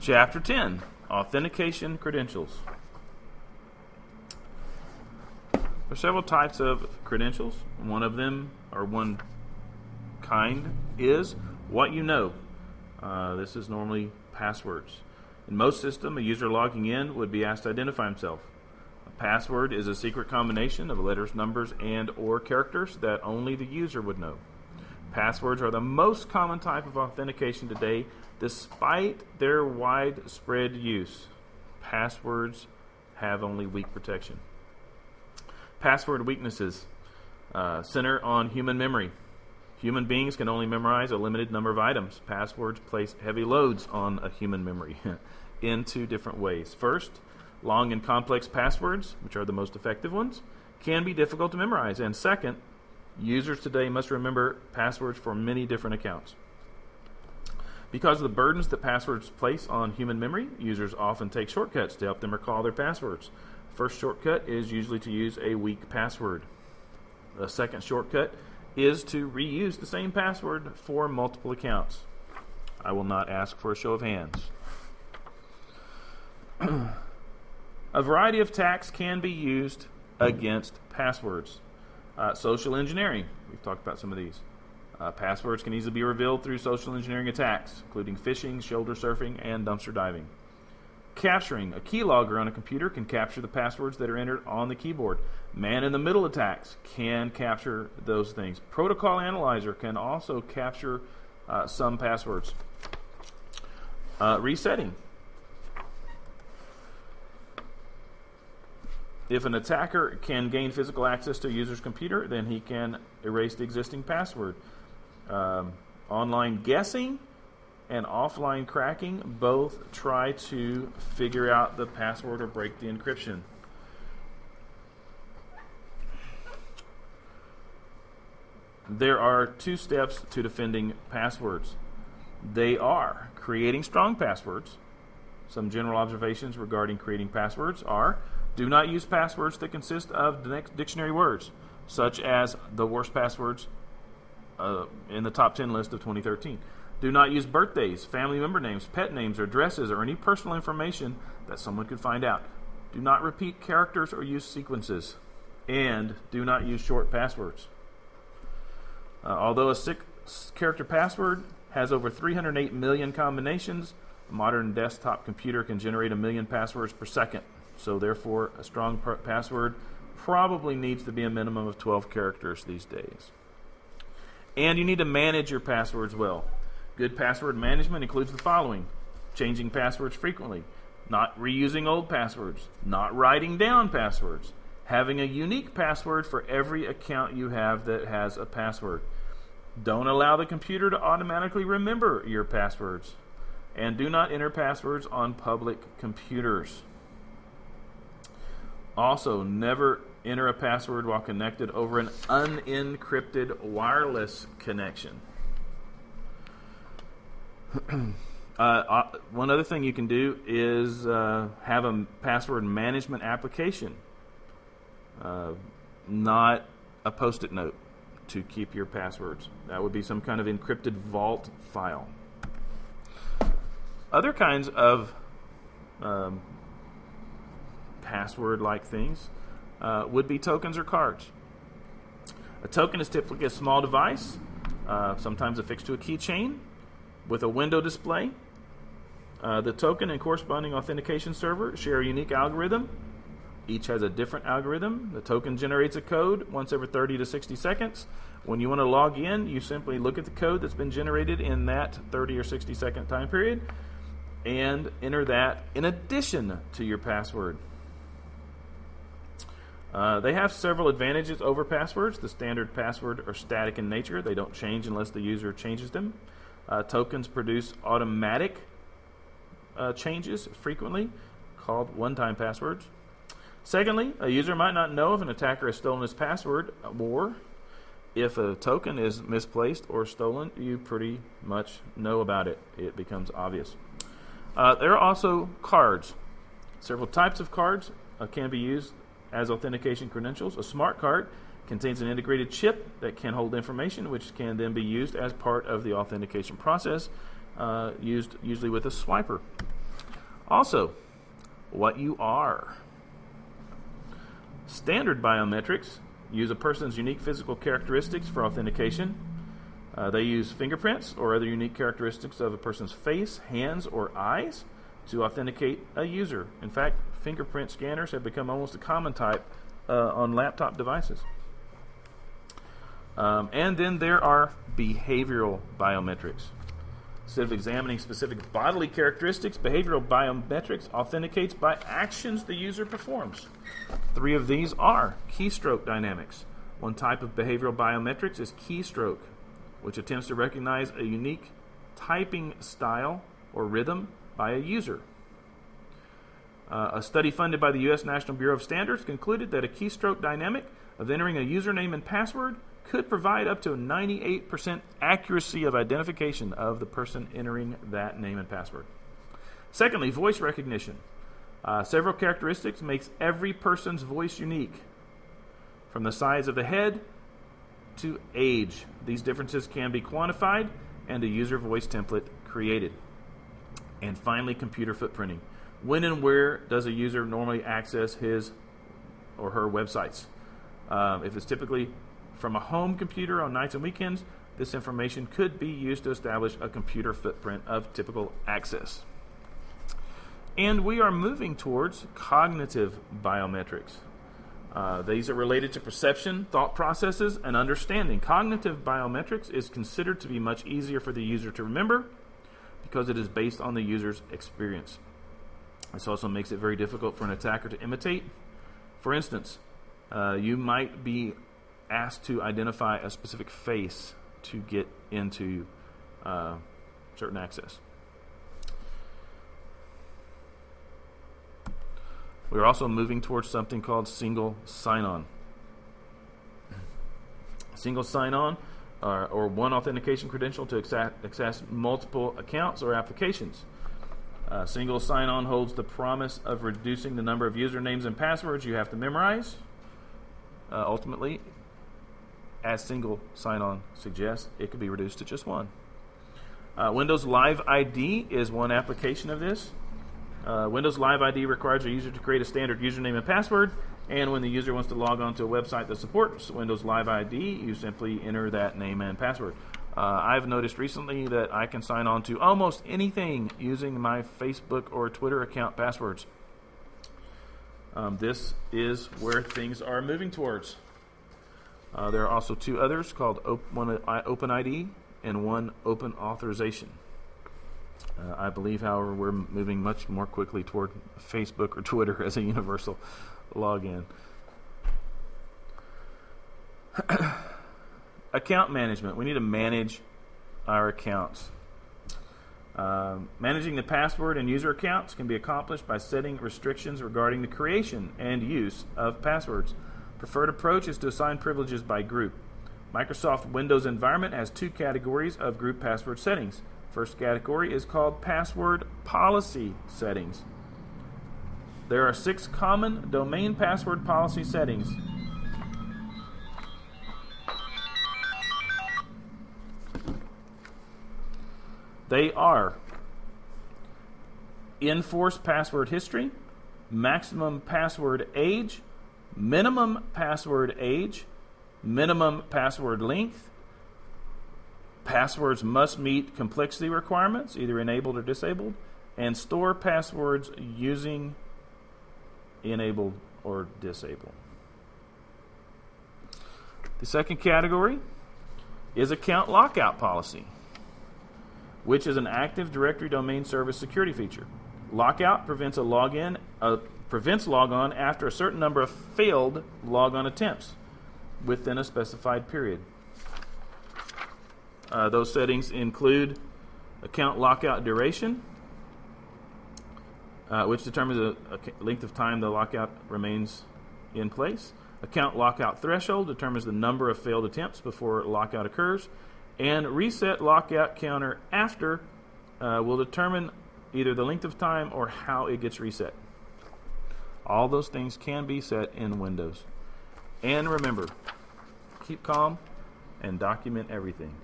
Chapter 10, Authentication Credentials. There are several types of credentials. One of them, or one kind, is what you know. This is normally passwords. In most systems, a user logging in would be asked to identify himself. A password is a secret combination of letters, numbers, and or characters that only the user would know. Passwords are the most common type of authentication today, despite their widespread use. Passwords have only weak protection. Password weaknesses center on human memory. Human beings can only memorize a limited number of items. Passwords place heavy loads on a human memory in two different ways. First, long and complex passwords, which are the most effective ones, can be difficult to memorize. And second, users today must remember passwords for many different accounts. Because of the burdens that passwords place on human memory, users often take shortcuts to help them recall their passwords. The first shortcut is usually to use a weak password. The second shortcut is to reuse the same password for multiple accounts. I will not ask for a show of hands. A variety of attacks can be used against passwords. Social engineering. We've talked about some of these. Passwords can easily be revealed through social engineering attacks, including phishing, shoulder surfing, and dumpster diving. Capturing. A keylogger on a computer can capture the passwords that are entered on the keyboard. Man-in-the-middle attacks can capture those things. Protocol analyzer can also capture some passwords. Resetting. If an attacker can gain physical access to a user's computer, then he can erase the existing password. Online guessing and offline cracking both try to figure out the password or break the encryption. There are two steps to defending passwords. They are creating strong passwords. Some general observations regarding creating passwords are: do not use passwords that consist of dictionary words, such as the worst passwords in the top 10 list of 2013. Do not use birthdays, family member names, pet names, or addresses, or any personal information that someone could find out. Do not repeat characters or use sequences. And do not use short passwords. Although a 6-character password has over 308 million combinations, a modern desktop computer can generate 1 million passwords per second. So therefore, a strong password probably needs to be a minimum of 12 characters these days. And you need to manage your passwords well. Good password management includes the following: changing passwords frequently, not reusing old passwords, not writing down passwords, having a unique password for every account you have that has a password. Don't allow the computer to automatically remember your passwords. And do not enter passwords on public computers. Also, never enter a password while connected over an unencrypted wireless connection. One other thing you can do is have a password management application, not a post-it note to keep your passwords. That would be some kind of encrypted vault file. Other kinds of password-like things would be tokens or cards. A token is typically a small device, sometimes affixed to a keychain, with a window display. The token and corresponding authentication server share a unique algorithm. Each has a different algorithm. The token generates a code once every 30 to 60 seconds. When you want to log in, you simply look at the code that's been generated in that 30 or 60 second time period and enter that in addition to your password. They have several advantages over passwords. The standard password are static in nature. They don't change unless the user changes them. Tokens produce automatic changes frequently, called one-time passwords. Secondly, a user might not know if an attacker has stolen his password, or if a token is misplaced or stolen, you pretty much know about it. It becomes obvious. There are also cards. Several types of cards can be used as authentication credentials. A smart card contains an integrated chip that can hold information, which can then be used as part of the authentication process, used usually with a swiper. Also, what you are. Standard biometrics use a person's unique physical characteristics for authentication. They use fingerprints or other unique characteristics of a person's face, hands, or eyes to authenticate a user. In fact, fingerprint scanners have become almost a common type on laptop devices. And then there are behavioral biometrics. Instead of examining specific bodily characteristics, behavioral biometrics authenticates by actions the user performs. 3 of these are keystroke dynamics. One type of behavioral biometrics is keystroke, which attempts to recognize a unique typing style or rhythm by a user. A study funded by the U.S. National Bureau of Standards concluded that a keystroke dynamic of entering a username and password could provide up to a 98% accuracy of identification of the person entering that name and password. Secondly, voice recognition. Several characteristics makes every person's voice unique. From the size of the head to age, these differences can be quantified and a user voice template created. And finally, computer footprinting. When and where does a user normally access his or her websites? If it's typically from a home computer on nights and weekends, this information could be used to establish a computer footprint of typical access. And we are moving towards cognitive biometrics. These are related to perception, thought processes, and understanding. Cognitive biometrics is considered to be much easier for the user to remember because it is based on the user's experience. This also makes it very difficult for an attacker to imitate. For instance, you might be asked to identify a specific face to get into certain access. We're also moving towards something called single sign-on. Single sign-on or one authentication credential to access multiple accounts or applications. Single sign-on holds the promise of reducing the number of usernames and passwords you have to memorize. Ultimately, as single sign-on suggests, it could be reduced to just one. Windows Live ID is one application of this. Windows Live ID requires a user to create a standard username and password, and when the user wants to log on to a website that supports Windows Live ID, you simply enter that name and password. I've noticed recently that I can sign on to almost anything using my Facebook or Twitter account passwords. This is where things are moving towards. There are also 2 others called one OpenID and one Open Authorization. I believe, however, we're moving much more quickly toward Facebook or Twitter as a universal login. Account management. We need to manage our accounts. Managing the password and user accounts can be accomplished by setting restrictions regarding the creation and use of passwords. Preferred approach is to assign privileges by group. Microsoft Windows environment has 2 categories of group password settings. First category is called password policy settings. There are 6 common domain password policy settings. They are enforced password history, maximum password age, minimum password age, minimum password length. Passwords must meet complexity requirements, either enabled or disabled, and store passwords using enabled or disabled. The second category is account lockout policy, which is an Active Directory domain service security feature. Lockout prevents logon after a certain number of failed logon attempts within a specified period. Those settings include account lockout duration, which determines the length of time the lockout remains in place. Account lockout threshold determines the number of failed attempts before lockout occurs. And reset lockout counter after will determine either the length of time or how it gets reset. All those things can be set in Windows. And remember, keep calm and document everything.